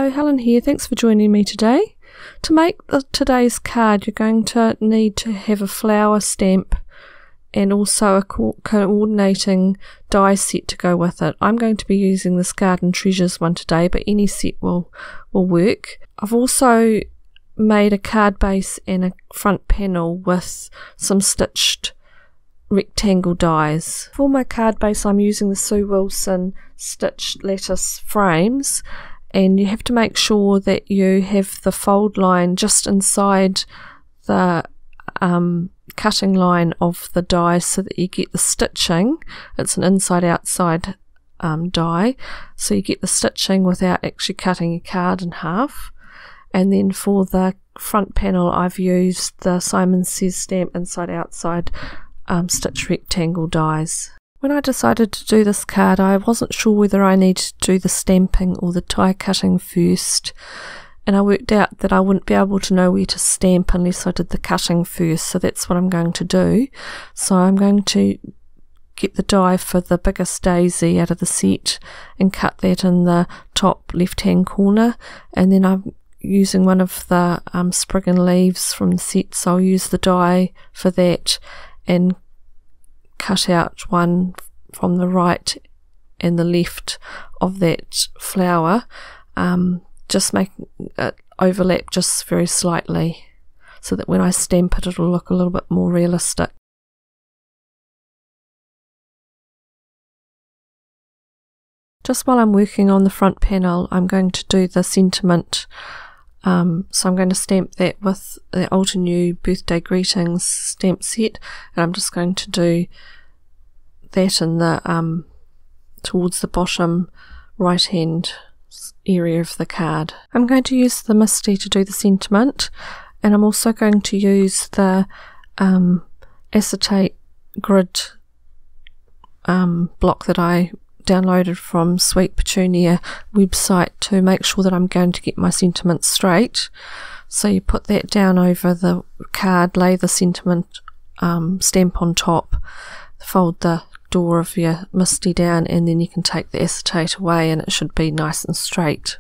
Hello, Helen here. Thanks for joining me today. To make today's card, you're going to need to have a flower stamp and also a coordinating die set to go with it. I'm going to be using this Garden Treasures one today, but any set will work. I've also made a card base and a front panel with some stitched rectangle dies. For my card base, I'm using the Sue Wilson stitched lattice frames, and you have to make sure that you have the fold line just inside the cutting line of the die so that you get the stitching. It's an inside outside die, so you get the stitching without actually cutting your card in half. And then for the front panel, I've used the Simon Says stamp inside outside stitch rectangle dies. When I decided to do this card, I wasn't sure whether I needed to do the stamping or the die cutting first, and I worked out that I wouldn't be able to know where to stamp unless I did the cutting first, so that's what I'm going to do. So I'm going to get the die for the biggest daisy out of the set and cut that in the top left hand corner, and then I'm using one of the sprig and leaves from the set, so I'll use the die for that and cut out one from the right and the left of that flower, just making it overlap just very slightly so that when I stamp it, it'll look a little bit more realistic. Just while I'm working on the front panel, I'm going to do the sentiment. So I'm going to stamp that with the Old and New Birthday Greetings stamp set, and I'm just going to do that in the towards the bottom right hand area of the card. I'm going to use the Misty to do the sentiment, and I'm also going to use the acetate grid block that I downloaded from Sweet Petunia website to make sure that I'm going to get my sentiment straight. So you put that down over the card, lay the sentiment stamp on top, fold the door of your Misty down, and then you can take the acetate away and it should be nice and straight.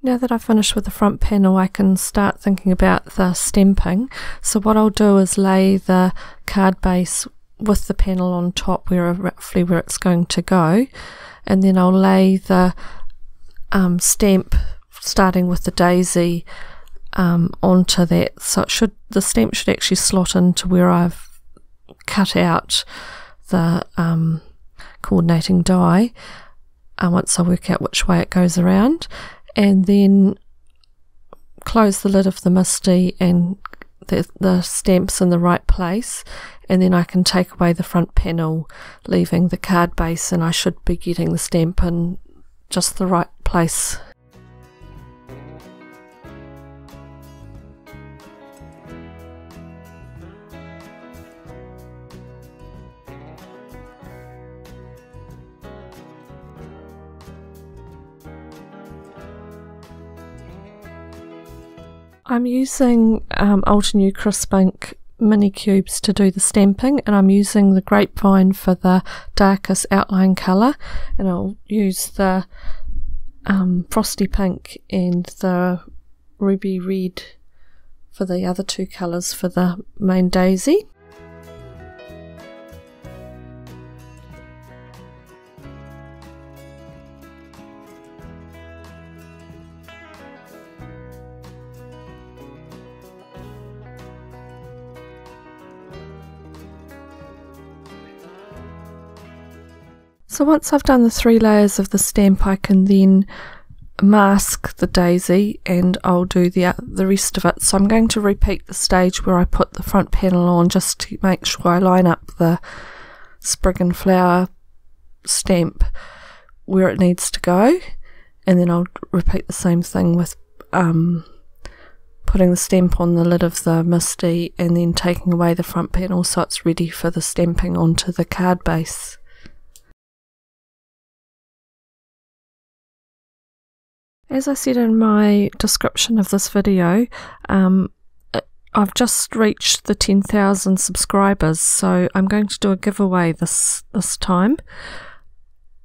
Now that I've finished with the front panel, I can start thinking about the stamping. So what I'll do is lay the card base with the panel on top, roughly where it's going to go, and then I'll lay the stamp starting with the daisy onto that. So the stamp should actually slot into where I've cut out the coordinating die once I work out which way it goes around. And then close the lid of the Misty and the stamps in the right place, and then I can take away the front panel, leaving the card base, and I should be getting the stamp in just the right place. I'm using Old and New Crisp Ink mini cubes to do the stamping, and I'm using the Grapevine for the darkest outline colour, and I'll use the Frosty Pink and the Ruby Red for the other two colours for the main daisy. So once I've done the 3 layers of the stamp, I can then mask the daisy and I'll do the rest of it. So I'm going to repeat the stage where I put the front panel on, just to make sure I line up the sprig and flower stamp where it needs to go, and then I'll repeat the same thing with putting the stamp on the lid of the Misty and then taking away the front panel so it's ready for the stamping onto the card base. As I said in my description of this video, I've just reached the 10,000 subscribers, so I'm going to do a giveaway this time.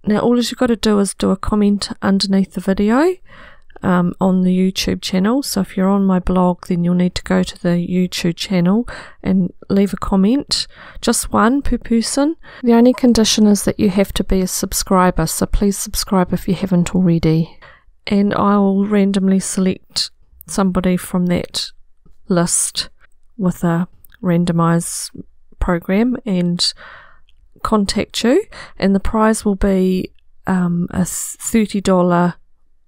Now all you've got to do is do a comment underneath the video on the YouTube channel. So if you're on my blog, then you'll need to go to the YouTube channel and leave a comment, just one per person. The only condition is that you have to be a subscriber, so please subscribe if you haven't already. And I will randomly select somebody from that list with a randomised program and contact you, and the prize will be a $30,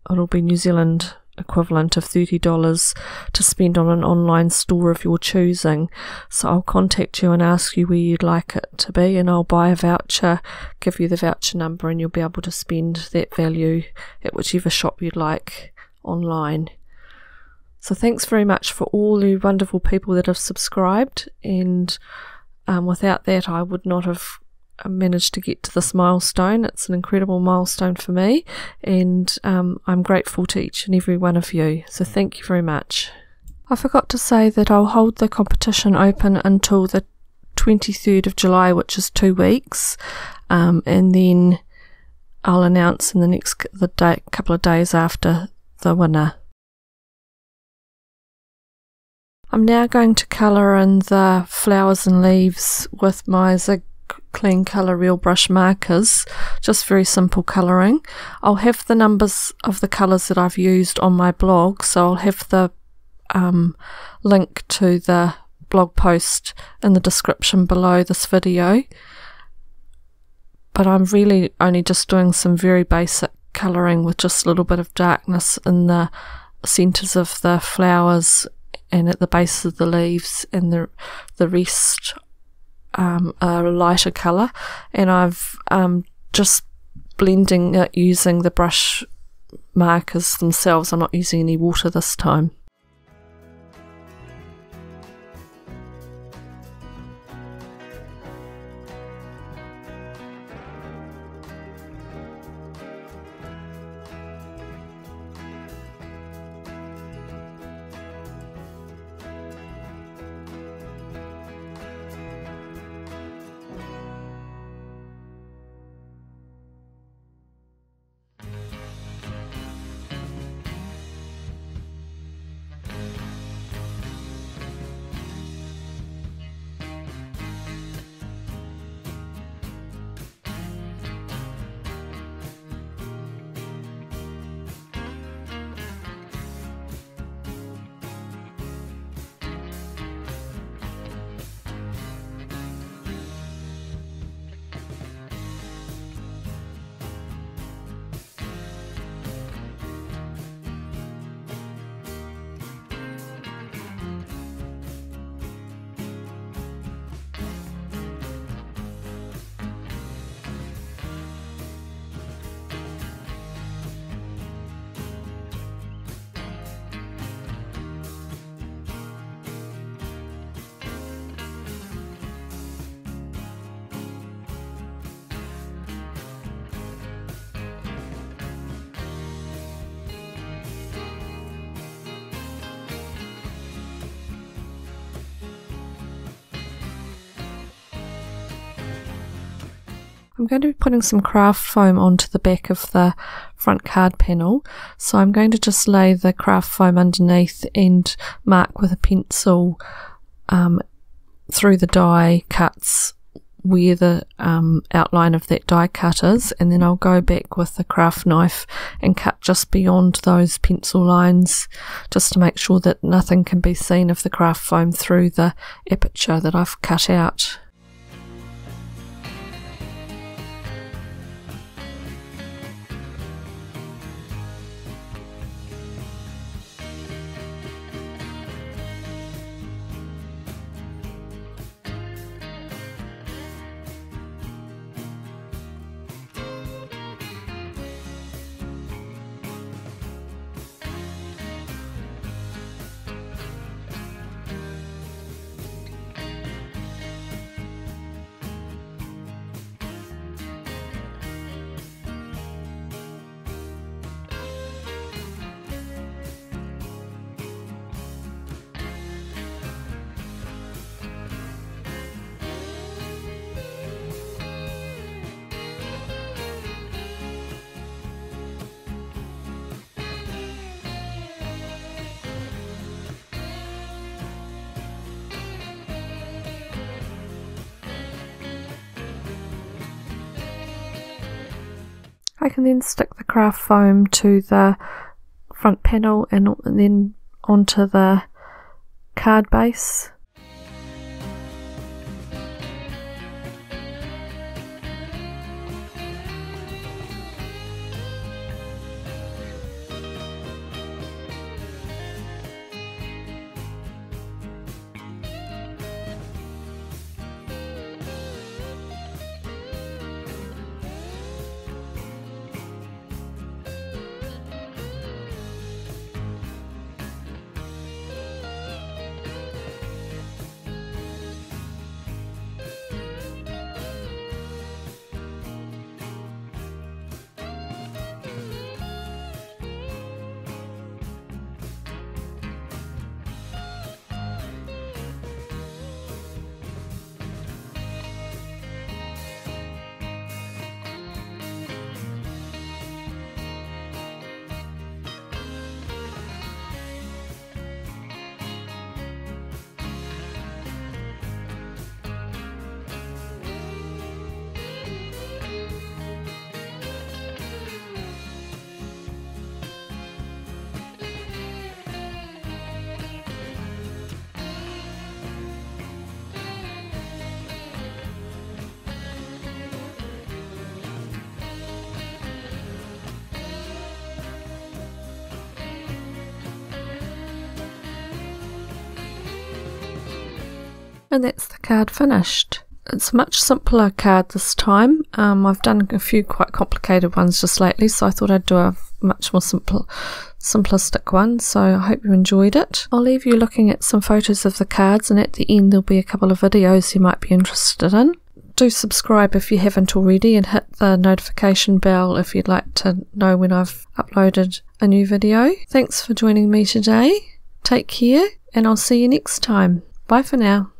it'll be New Zealand equivalent of $30 to spend on an online store of your choosing. So I'll contact you and ask you where you'd like it to be, and I'll buy a voucher, give you the voucher number, and you'll be able to spend that value at whichever shop you'd like online. So thanks very much for all the wonderful people that have subscribed, and without that I would not have managed to get to this milestone. It's an incredible milestone for me, and I'm grateful to each and every one of you, so thank you very much. I forgot to say that I'll hold the competition open until the 23rd of July, which is 2 weeks, and then I'll announce in the couple of days after the winner. I'm now going to colour in the flowers and leaves with my Zig Clean Colour Real Brush markers, just very simple colouring. I'll have the numbers of the colours that I've used on my blog, so I'll have the link to the blog post in the description below this video. But I'm really only just doing some very basic colouring with just a little bit of darkness in the centres of the flowers and at the base of the leaves, and the rest a lighter colour, and I've just blending it using the brush markers themselves. I'm not using any water this time. I'm going to be putting some craft foam onto the back of the front card panel, so I'm going to just lay the craft foam underneath and mark with a pencil through the die cuts where the outline of that die cut is, and then I'll go back with the craft knife and cut just beyond those pencil lines, just to make sure that nothing can be seen of the craft foam through the aperture that I've cut out. I can then stick the craft foam to the front panel and then onto the card base. And that's the card finished. It's a much simpler card this time. I've done a few quite complicated ones just lately, so I thought I'd do a much more simplistic one. So I hope you enjoyed it. I'll leave you looking at some photos of the cards, and at the end there'll be a couple of videos you might be interested in. Do subscribe if you haven't already, and hit the notification bell if you'd like to know when I've uploaded a new video. Thanks for joining me today. Take care, and I'll see you next time. Bye for now.